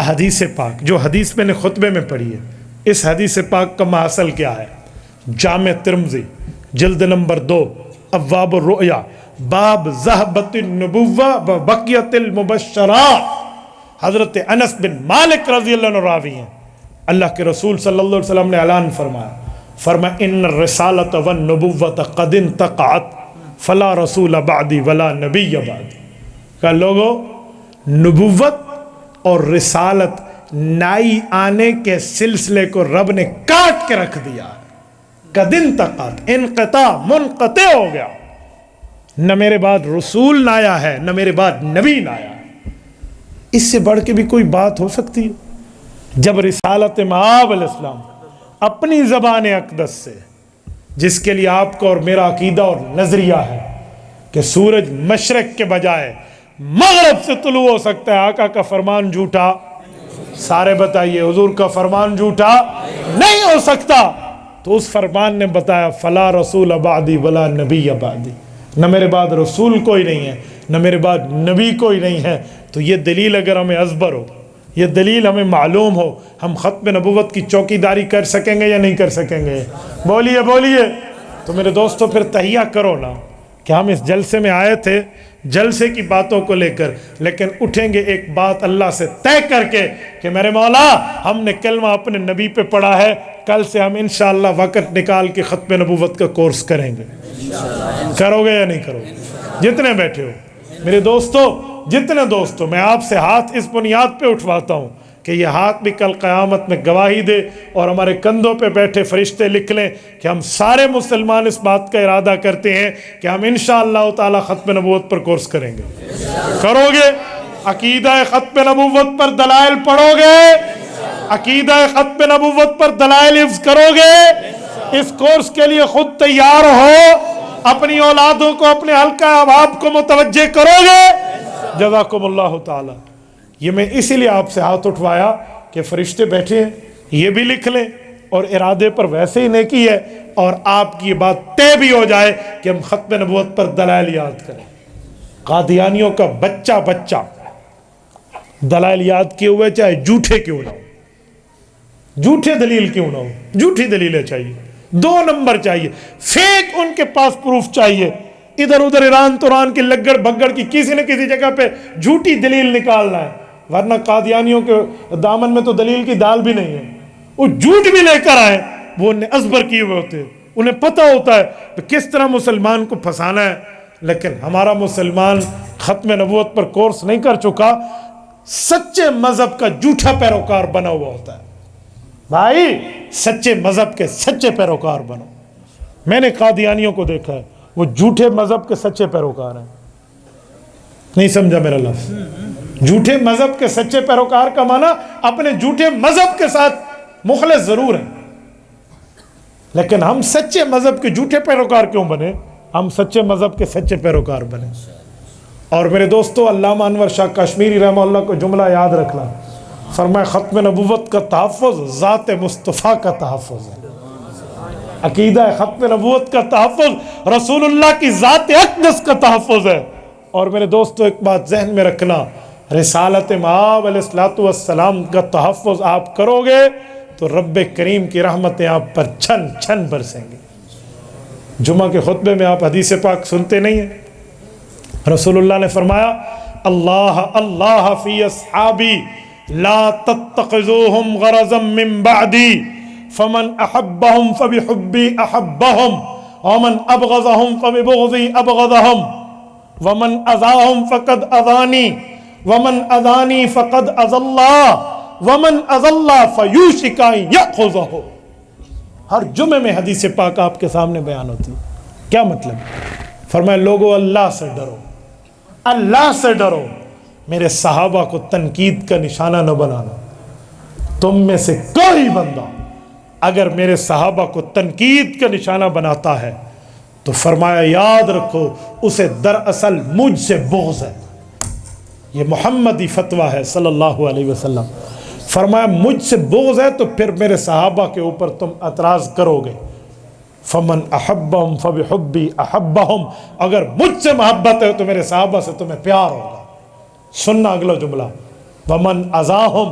حدیث پاک جو حدیث میں نے خطبے میں پڑھی ہے، اس حدیث پاک کا ماحصل کیا ہے؟ جامع ترمذی جلد نمبر 2 ابواب الرؤیا باب ذہبت النبوہ ببقیت المبشرات، حضرت انس بن مالک رضی اللہ عنہ راوی ہیں، اللہ کے رسول صلی اللہ علیہ وسلم نے اعلان فرمایا ان الرسالۃ والنبوۃ قد انتقعت فلا رسول بعدی ولا نبی بعدی، کہ لوگوں نبوت اور رسالت نائی آنے کے سلسلے کو رب نے کاٹ کے رکھ دیا، قد انتقعت، انقطاع، منقطع ہو گیا، نہ میرے بعد رسول نہ آیا ہے، نہ میرے بعد نبی نہ آیا ہے۔ اس سے بڑھ کے بھی کوئی بات ہو سکتی ہے؟ جب رسالت مآب علیہ السلام اپنی زبان اقدس سے، جس کے لیے آپ کو اور میرا عقیدہ اور نظریہ ہے کہ سورج مشرق کے بجائے مغرب سے طلوع ہو سکتا ہے، آقا کا فرمان جھوٹا؟ سارے بتائیے، حضور کا فرمان جھوٹا نہیں ہو سکتا۔ تو اس فرمان نے بتایا فلا رسول بعدی ولا نبی بعدی، نہ میرے بعد رسول کوئی نہیں ہے، نہ میرے بعد نبی کوئی نہیں ہے۔ تو یہ دلیل اگر ہمیں ازبر ہو، یہ دلیل ہمیں معلوم ہو، ہم ختم نبوت کی چوکی داری کر سکیں گے یا نہیں کر سکیں گے؟ بولیے بولیے۔ تو میرے دوستو پھر تہیہ کرو نا کہ ہم اس جلسے میں آئے تھے جلسے کی باتوں کو لے کر، لیکن اٹھیں گے ایک بات اللہ سے طے کر کے کہ میرے مولا ہم نے کلمہ اپنے نبی پہ پڑھا ہے، کل سے ہم انشاءاللہ وقت نکال کے ختم نبوت کا کورس کریں گے۔ کرو گے یا نہیں کرو گے؟ جتنے بیٹھے ہو میرے دوستو، جتنے دوستو، میں آپ سے ہاتھ اس بنیاد پہ اٹھواتا ہوں کہ یہ ہاتھ بھی کل قیامت میں گواہی دے اور ہمارے کندھوں پہ بیٹھے فرشتے لکھ لیں کہ ہم سارے مسلمان اس بات کا ارادہ کرتے ہیں کہ ہم انشاءاللہ تعالی ختم نبوت پر کورس کریں گے۔ کرو گے؟ عقیدہ ختم نبوت پر دلائل پڑھو گے؟ عقیدہ ختم نبوت پر دلائل حفظ کرو گے؟ اس کورس کے لیے خود تیار ہو؟ اپنی اولادوں کو، اپنے حلقہ احباب کو متوجہ کرو گے؟ جزاکم اللہ تعالی۔ یہ میں اسی لیے آپ سے ہاتھ اٹھوایا کہ فرشتے بیٹھے ہیں، یہ بھی لکھ لیں اور ارادے پر ویسے ہی نیکی ہے، اور آپ کی یہ بات طے بھی ہو جائے کہ ہم ختم نبوت پر دلائل یاد کریں۔ قادیانیوں کا بچہ بچہ دلائل یاد کیے ہوئے، چاہے جھوٹے کیوں نہ ہو، جھوٹے دلیل کیوں نہ ہو، جھوٹی دلیلیں چاہیے، 2 نمبر چاہیے، فیک ان کے پاس پروف چاہیے، ادھر ادھر ایران توران کی لگڑ بگڑ کی کسی نہ کسی جگہ پہ جھوٹی دلیل نکالنا ہے، ورنہ قادیانیوں کے دامن میں تو دلیل کی دال بھی نہیں ہے، وہ جھوٹ بھی لے کر آئے، وہ انہیں ازبر کیے ہوئے ہوتے ہیں، انہیں پتہ ہوتا ہے کہ کس طرح مسلمان کو پھنسانا ہے۔ لیکن ہمارا مسلمان ختم نبوت پر کورس نہیں کر چکا، سچے مذہب کا جھوٹا پیروکار بنا ہوا ہوتا ہے۔ بھائی سچے مذہب کے سچے پیروکار بنو۔ میں نے قادیانیوں کو دیکھا ہے، وہ جھوٹے مذہب کے سچے پیروکار ہیں۔ نہیں سمجھا میرا لفظ؟ جھوٹے مذہب کے سچے پیروکار کا معنی اپنے جھوٹے مذہب کے ساتھ مخلص ضرور ہیں، لیکن ہم سچے مذہب کے جھوٹے پیروکار کیوں بنے؟ ہم سچے مذہب کے سچے پیروکار بنے۔ اور میرے دوستو، علامہ انور شاہ کشمیری رحمہ اللہ کو جملہ یاد رکھنا، فرمایا ختم نبوت کا تحفظ ذات مصطفیٰ کا تحفظ ہے۔ عقیدہ ختم نبوت کا تحفظ رسول اللہ کی ذات اقدس کا تحفظ ہے۔ اور میرے دوستو ایک بات ذہن میں رکھنا، رسالت مآب علیہ الصلوۃ والسلام کا تحفظ آپ کرو گے تو رب کریم کی رحمتیں آپ پر چھن چھن برسیں گی۔ جمعہ کے خطبے میں آپ حدیث پاک سنتے نہیں ہیں؟ رسول اللہ نے فرمایا اللہ اللہ فی اصحابی لا تتخذوہم غرضا من بعدی فمن احبہم فبحبی احبہم ومن ابغضہم فببغضی ابغضہم ومن اذاہم فقد اذانی ومن اذانی فقد اذى اللہ ومن اذى اللہ فیوشک ان یأخذہ۔ ہر جمعے میں حدیث پاک آپ کے سامنے بیان ہوتی ہے۔ کیا مطلب؟ فرمایا لوگو اللہ سے ڈرو، اللہ سے ڈرو، میرے صحابہ کو تنقید کا نشانہ نہ بنانا۔ تم میں سے کوئی بندہ اگر میرے صحابہ کو تنقید کا نشانہ بناتا ہے تو فرمایا یاد رکھو اسے دراصل مجھ سے بغض ہے۔ یہ محمدی فتویٰ ہے صلی اللہ علیہ وسلم۔ فرمایا مجھ سے بغض ہے تو پھر میرے صحابہ کے اوپر تم اعتراض کرو گے۔ فمن احبہم فبحبی احبہم، اگر مجھ سے محبت ہے تو میرے صحابہ سے تمہیں پیار ہوگا۔ سننا اگلا جملہ، ومن اذاہم